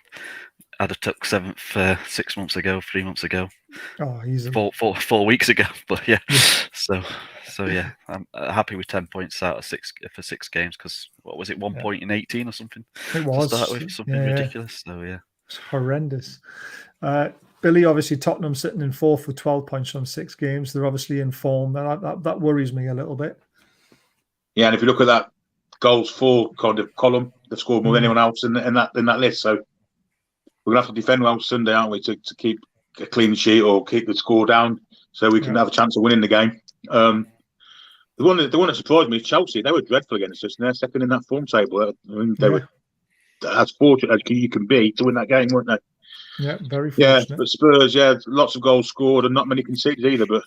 I'd have took 7th 6 months ago, 3 months ago. Oh, easy. 4 weeks ago. But yeah, so yeah, I'm happy with 10 points out of 6 for 6 games because what was it, 1 point in 18 or something? It was. To start with, something ridiculous. So yeah, it's horrendous. Billy, obviously Tottenham sitting in 4th with 12 points from 6 games. They're obviously in form. That worries me a little bit. Yeah, and if you look at that goals for kind of column, they've scored more than anyone else in that list. So we're gonna have to defend well Sunday, aren't we, to keep a clean sheet or keep the score down so we can have a chance of winning the game. The one that surprised me is Chelsea. They were dreadful against us, and they're second in that form table. I mean, they were as fortunate as you can be to win that game, weren't they? Yeah, very fortunate. Yeah, but Spurs, lots of goals scored and not many conceded either. But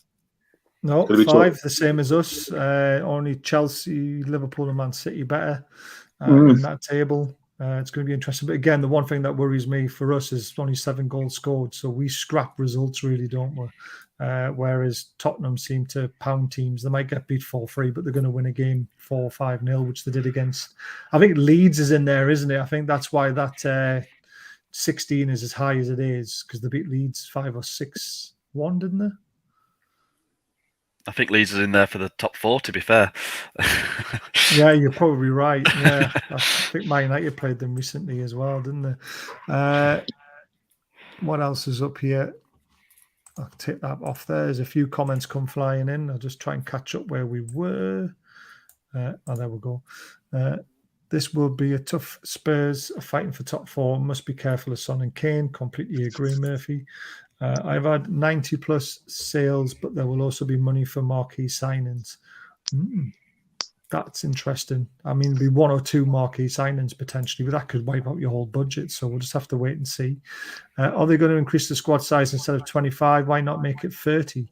no, 5, the same as us. Only Chelsea, Liverpool, and Man City better in that table. It's going to be interesting. But again, the one thing that worries me for us is only 7 goals scored. So we scrap results, really, don't we? Whereas Tottenham seem to pound teams. They might get beat 4-3, but they're going to win a game 4-5-0, which they did against. I think Leeds is in there, isn't it? I think that's why that 16 is as high as it is, because they beat Leeds 5 or 6-1, didn't they? I think Leeds is in there for the top 4, to be fair. Yeah, you're probably right. Yeah, I think Man United played them recently as well, didn't they? What else is up here? I'll take that off there. There's a few comments come flying in. I'll just try and catch up where we were. There we go. This will be a tough. Spurs are fighting for top 4. Must be careful of Son and Kane. Completely agree, Murphy. I've had 90 plus sales, but there will also be money for marquee signings. That's interesting. I mean, there'll be 1 or 2 marquee signings potentially, but that could wipe out your whole budget. So we'll just have to wait and see. Are they going to increase the squad size instead of 25? Why not make it 30?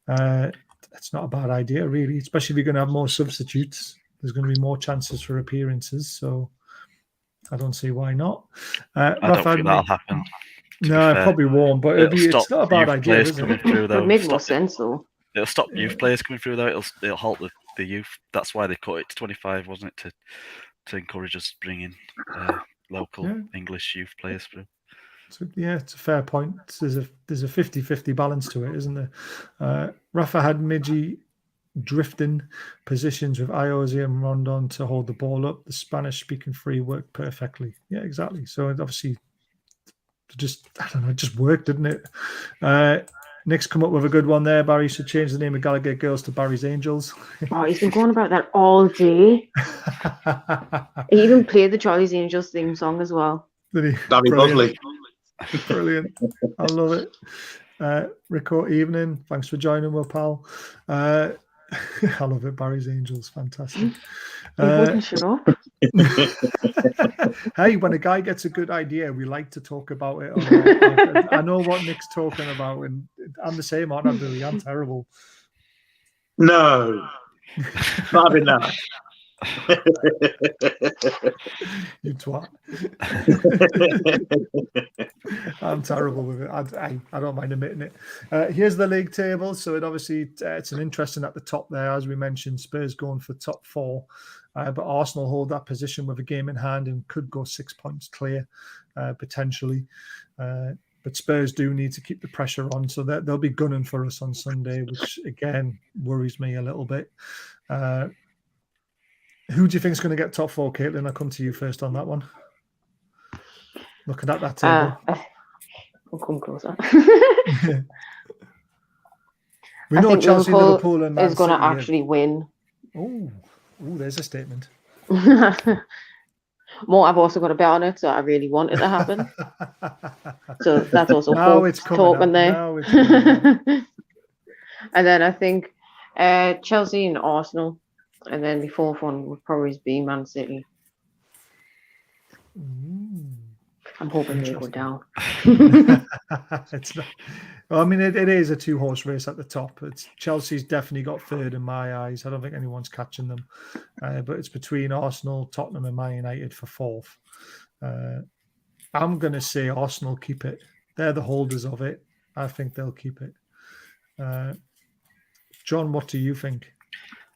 That's not a bad idea, really, especially if you're going to have more substitutes. There's going to be more chances for appearances. So I don't see why not. I don't think that'll happen. No, it probably won't, but it's not a bad idea, is it? It would make more sense, though. It'll stop youth players coming through, though. It'll halt the youth. That's why they cut it to 25, wasn't it? To encourage us bringing local English youth players through. So, yeah, it's a fair point. There's a 50-50 balance to it, isn't there? Rafa had Midgie drifting positions with Iosi and Rondon to hold the ball up. The Spanish-speaking three worked perfectly. Yeah, exactly. So it obviously, it just worked, didn't it? Nick's come up with a good one there. Barry should change the name of Gallagher Girls to Barry's Angels. Oh, he's been going about that all day. He even played the Charlie's Angels theme song as well. Did he? That'd be lovely. Brilliant. I love it. Rico, evening. Thanks for joining, well, pal. I love it. Barry's Angels. Fantastic. He wouldn't shut up. Hey, when a guy gets a good idea, we like to talk about it. I know what Nick's talking about, and I'm the same, aren't I, Billy? I'm terrible. No, not having that. You twat. I'm terrible with it. I don't mind admitting it. Here's the league table. So it obviously it's an interesting at the top there, as we mentioned. Spurs going for top 4, but Arsenal hold that position with a game in hand and could go 6 points clear potentially. But Spurs do need to keep the pressure on, so they'll be gunning for us on Sunday, which again worries me a little bit. Who do you think is going to get top 4, Caitlyn? I'll come to you first on that one. Looking at that table. I'll come closer. We know Chelsea, Liverpool, and Man is going to City actually win. Oh, there's a statement. More, I've also got a bet on it, so I really want it to happen. So that's also talking there. And then I think Chelsea and Arsenal. And then the fourth one would probably be Man City. I'm hoping they go down. It's not, well, I mean, it is a 2-horse race at the top. Chelsea's definitely got third in my eyes. I don't think anyone's catching them. But it's between Arsenal, Tottenham, and Man United for fourth. I'm going to say Arsenal keep it. They're the holders of it. I think they'll keep it. John, what do you think?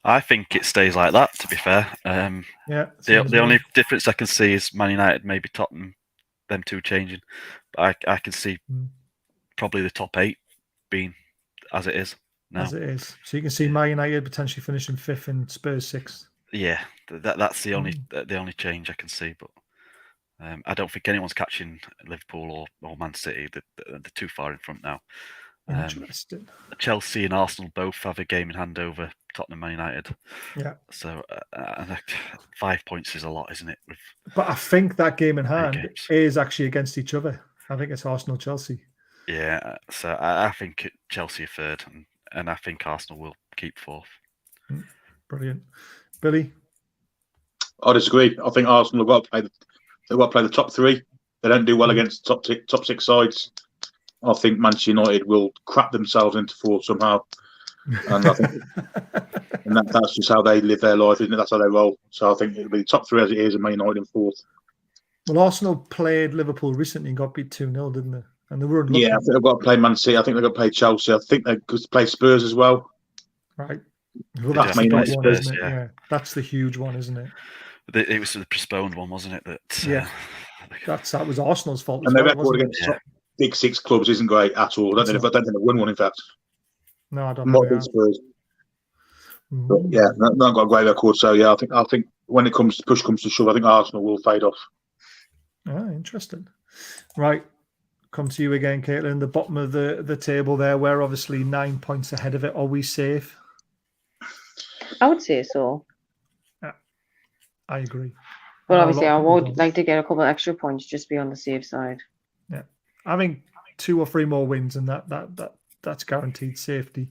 I think it stays like that, to be fair. The only difference I can see is Man United, maybe Tottenham, them two changing. But I can see probably the top 8 being as it is now. As it is. So you can see Man United potentially finishing 5th and Spurs 6th. Yeah, that's the only change I can see. But I don't think anyone's catching Liverpool or Man City. They're too far in front now. Interesting. Chelsea and Arsenal both have a game in hand over Tottenham and United. Yeah. So 5 points is a lot, isn't it? But I think that game in hand is actually against each other. I think it's Arsenal-Chelsea. Yeah. So I think Chelsea are third, and I think Arsenal will keep fourth. Brilliant. Billy? I disagree. I think Arsenal have got to play the top 3. They don't do well against top 6 sides. I think Manchester United will crap themselves into 4th somehow, and I think that's just how they live their life, isn't it? That's how they roll. So I think it'll be top 3 as it is, and Man United in 4th. Well, Arsenal played Liverpool recently and got beat 2-0, didn't they? And they were unlucky. Yeah, I think they've got to play Man City. I think they've got to play Chelsea. I think they could play Spurs as well. Right. Well, that's the big one, isn't it? Yeah, that's the huge one, isn't it? It was the postponed one, wasn't it? That was Arsenal's fault. And their record against top big 6 clubs isn't great at all. I don't think they've won one, in fact. No, I don't know. Might be Spurs. But yeah, not got a great record. So yeah, I think when push comes to shove, I think Arsenal will fade off. Interesting. Right. Come to you again, Caitlyn. The bottom of the table there, we're obviously 9 points ahead of it. Are we safe? I would say so. Yeah, I agree. But obviously, I would like to get a couple of extra points just to be on the safe side. Yeah, I think 2 or 3 more wins, and that's guaranteed safety.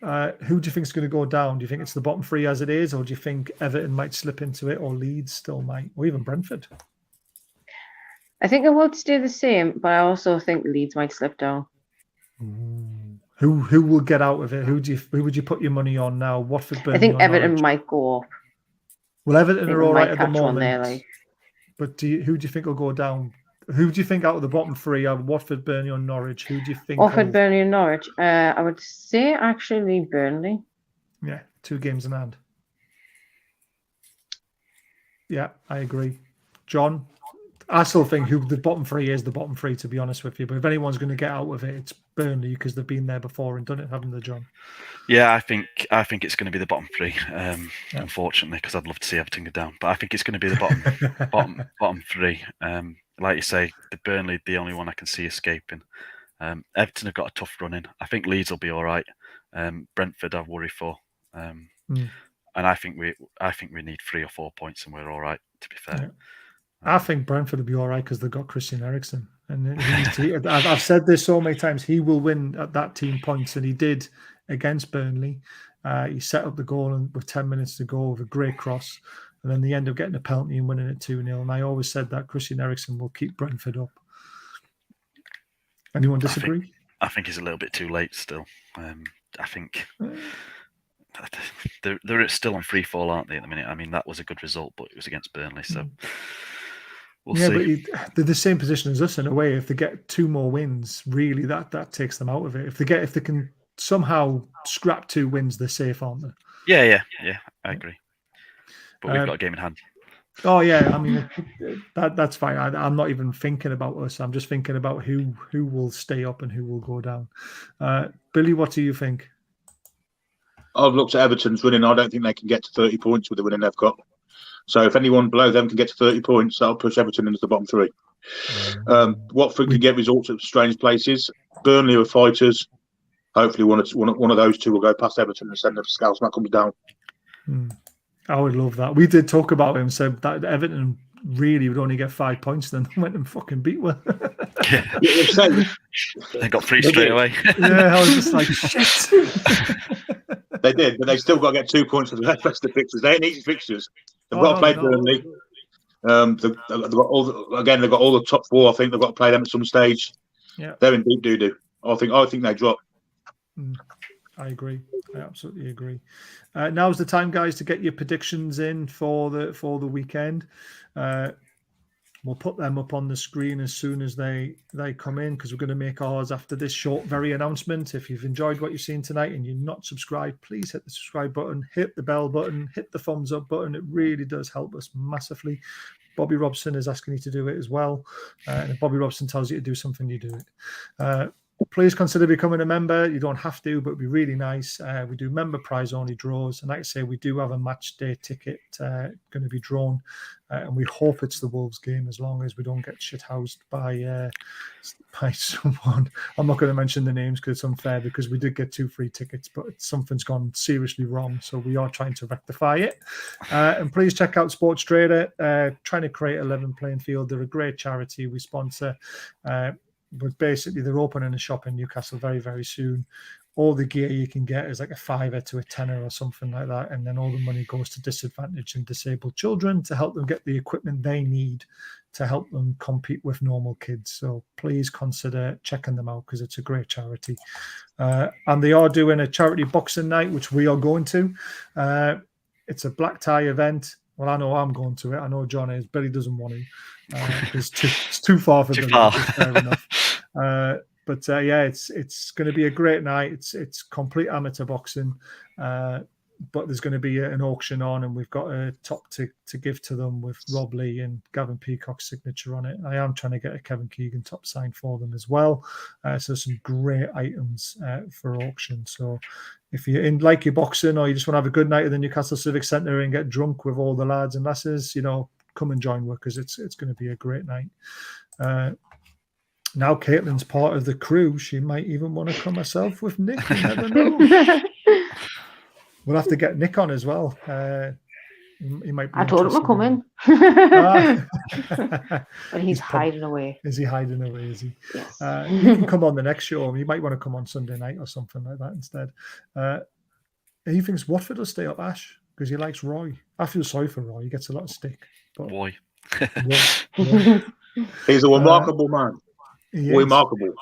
Who do you think is going to go down? Do you think it's the bottom 3 as it is, or do you think Everton might slip into it, or Leeds still might, or even Brentford? I think it will stay the same, but I also think Leeds might slip down. Who will get out of it? Who would you put your money on now? Watford, Burnley, I think Everton might go up. Well, Everton are all right at the moment. There, But who do you think will go down? Who do you think out of the bottom 3 are Watford, Burnley, or Norwich? Who do you think? Watford, Burnley, and Norwich. I would say actually Burnley. Yeah, 2 games in hand. Yeah, I agree. John, I still think who the bottom three is the bottom three, to be honest with you. But if anyone's going to get out of it, it's Burnley, because they've been there before and done it, haven't they, John? Yeah, I think it's going to be the bottom three. Unfortunately, because I'd love to see Everton go down, but I think it's going to be the bottom three. Like you say, the Burnley, the only one I can see escaping. Everton have got a tough run in. I think Leeds will be all right. Brentford, I worry for. And I think we need 3 or 4 points, and we're all right. To be fair, yeah. I think Brentford will be all right because they've got Christian Eriksen, and I've said this so many times. He will win at that team points, and he did against Burnley. He set up the goal with 10 minutes to go with a great cross, and then they end up getting a penalty and winning it 2-0. And I always said that Christian Eriksen will keep Brentford up. Anyone disagree? I think he's a little bit too late still. I think. They're still on free fall, aren't they, at the minute? I mean, that was a good result, but it was against Burnley, so we'll see. But they're the same position as us in a way. If they get 2 more wins, really, that takes them out of it. If they can somehow scrap 2 wins, they're safe, aren't they? Yeah, I agree. But we've got a game in hand. Oh yeah, I mean that's fine. I'm not even thinking about us. I'm just thinking about who will stay up and who will go down. Billy, what do you think? I've looked at Everton's running. I don't think they can get to 30 points with the winning they've got. So if anyone below them can get to 30 points, that'll push Everton into the bottom 3. Watford can get results at strange places. Burnley are fighters. Hopefully one of those two will go past Everton and send the scouts back comes down. I would love that. We did talk about him, said that Everton really would only get 5 points, then went and fucking beat one. They got 3 straight away. Yeah, I was just like, shit. They did, but they still got to get 2 points for the rest of the fixtures. They ain't easy fixtures. They've got to play Burnley. They've got all the top 4. I think they've got to play them at some stage. Yeah, they're in deep doo-doo. I think they drop. I agree. I absolutely agree. Now's the time, guys, to get your predictions in for the weekend. We'll put them up on the screen as soon as they come in, because we're going to make ours after this short, very announcement. If you've enjoyed what you've seen tonight and you're not subscribed, please hit the subscribe button, hit the bell button, hit the thumbs up button. It really does help us massively. Bobby Robson is asking you to do it as well. And if Bobby Robson tells you to do something, you do it. Please consider becoming a member. You don't have to, but it'd be really nice. We do member prize only draws, and like I say, we do have a match day ticket going to be drawn, and we hope it's the Wolves game, as long as we don't get shithoused by someone. I'm not going to mention the names because it's unfair, because we did get 2 free tickets, but something's gone seriously wrong, so we are trying to rectify it. And please check out Sports Trader, trying to create a level playing field. They're a great charity. We sponsor. But basically, they're opening a shop in Newcastle very, very soon. All the gear you can get is like a £5 to a £10 or something like that. And then all the money goes to disadvantaged and disabled children to help them get the equipment they need to help them compete with normal kids. So please consider checking them out, because it's a great charity. And they are doing a charity boxing night, which we are going to. It's a black tie event. Well, I know I'm going to it. I know John is. Billy doesn't want to. It's too far for Billy. Fair enough. Yeah, it's going to be a great night. It's complete amateur boxing, but there's going to be an auction on, and we've got a top to give to them with Rob Lee and Gavin Peacock's signature on it. I am trying to get a Kevin Keegan top signed for them as well. So some great items for auction. So if you're in like your boxing, or you just want to have a good night at the Newcastle Civic Centre and get drunk with all the lads and lasses, come and join us, because it's going to be a great night. Now Caitlyn's part of the crew. She might even want to come herself with Nick. You never know. We'll have to get Nick on as well. He might be. I told him to come in. But he's hiding away. Is he hiding away? Is he? Yes. You can come on the next show. You might want to come on Sunday night or something like that instead. He thinks Watford will stay up, Ash, because he likes Roy. I feel sorry for Roy. He gets a lot of stick. But Roy. He's a remarkable man. Remarkable.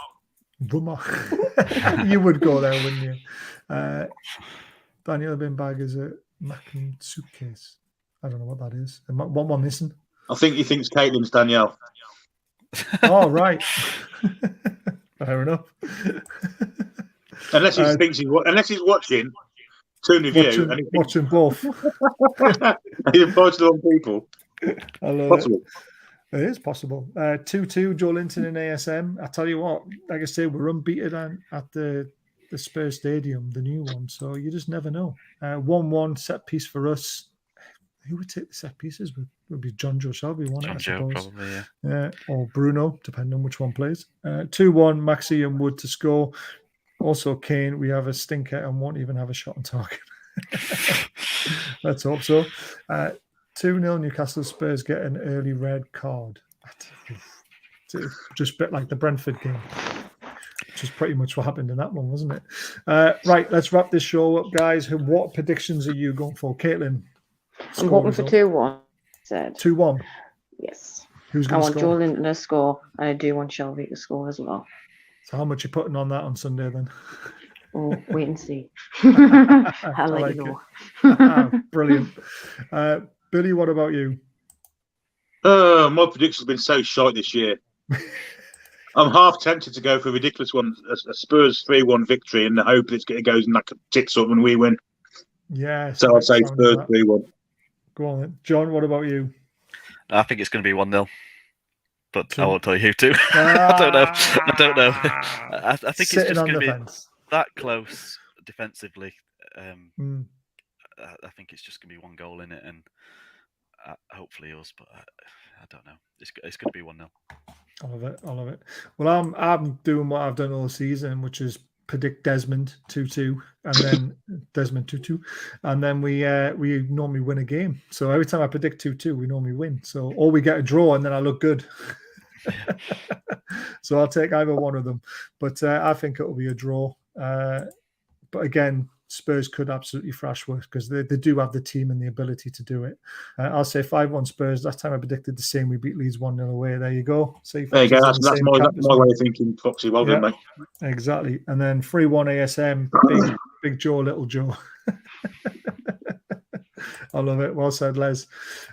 You would go there, wouldn't you? Daniel Binbag is a Mackin suitcase. I don't know what that is. What am I missing? I think he thinks Caitlyn's Danielle. Oh, right. Fair enough. Unless he's watching Tune Review. Watching both. He approached the wrong people. I love it. It is possible. 2-2, Joe Linton and ASM. I tell you what, like I say, we're unbeaten at the Spurs Stadium, the new one. So you just never know. 1-1 set piece for us. Who would take the set pieces? Would be John Joe Shelby, won't it? I suppose. Probably, yeah. Or Bruno, depending on which one plays. 2-1, Maxi and Wood to score. Also, Kane, we have a stinker and won't even have a shot on target. Let's hope so. 2-0 Newcastle. Spurs get an early red card. Just a bit like the Brentford game, which is pretty much what happened in that one, wasn't it? Right, let's wrap this show up, guys. What predictions are you going for? Caitlyn? I'm hoping for 2-1. 2-1? Yes. Who's going to score? I want Joe Linton to score, and I do want Shelby to score as well. So how much are you putting on that on Sunday then? Oh, wait and see. I'll let you know. Brilliant. Billy, what about you? My predictions have been so shite this year. I'm half tempted to go for a ridiculous one, a Spurs 3-1 victory, in the hope that it goes and like tits up and we win. Yeah. So I'll say Spurs 3-1. Go on then. John, what about you? I think it's going to be 1-0. But I won't tell you who to. I don't know. I think it's just going to be that close defensively. I think it's just going to be one goal in it, and hopefully us. But I don't know. It's going to be 1-0. I love it. Well, I'm doing what I've done all season, which is predict Desmond 2-2, and then Desmond 2-2, and then we normally win a game. So every time I predict 2-2, we normally win. So or we get a draw, and then I look good. So I'll take either one of them, but I think it will be a draw. But again, Spurs could absolutely thrash work because they do have the team and the ability to do it. I'll say 5-1 Spurs. Last time I predicted the same. We beat Leeds 1-0 away. There you go. There you go. That's my way of thinking, Foxy. Well done, mate. Exactly. And then 3-1 ASM. Big Joe, little Joe. I love it. Well said, Les.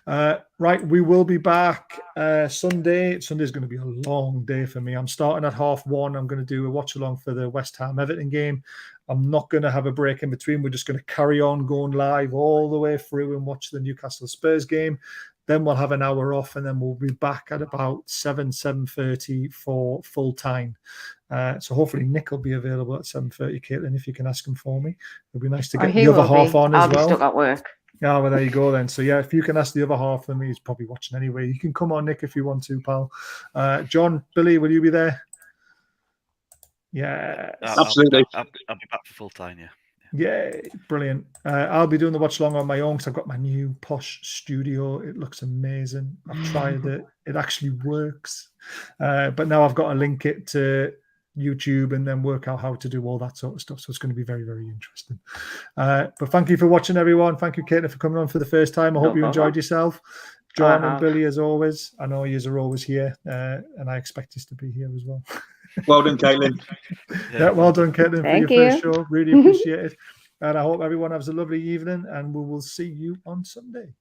Right, we will be back Sunday. Sunday's going to be a long day for me. I'm starting at 1:30. I'm going to do a watch along for the West Ham Everton game. I'm not going to have a break in between. We're just going to carry on going live all the way through and watch the Newcastle Spurs game. Then we'll have an hour off, and then we'll be back at about 7:30 for full time. So hopefully Nick will be available at 7:30. Caitlin, if you can ask him for me, it'll be nice to get the other half on as well. I'll be stuck at work. Yeah, well, there you go then. So, yeah, if you can ask the other half for me, he's probably watching anyway. You can come on, Nick, if you want to, pal. John, Billy, will you be there? Yeah. Absolutely. I'll be back for full time, yeah. Yeah, brilliant. I'll be doing the watch along on my own because I've got my new posh studio. It looks amazing. I've tried it. It actually works. But now I've got to link it to YouTube and then work out how to do all that sort of stuff. So it's going to be very, very interesting. But thank you for watching, everyone. Thank you, Caitlin, for coming on for the first time. I hope you enjoyed yourself. John and Billy, as always. I know you are always here, and I expect you to be here as well. Well done, Caitlin. Yeah, well done, Caitlin, for your first show. Really appreciate it. And I hope everyone has a lovely evening, and we will see you on Sunday.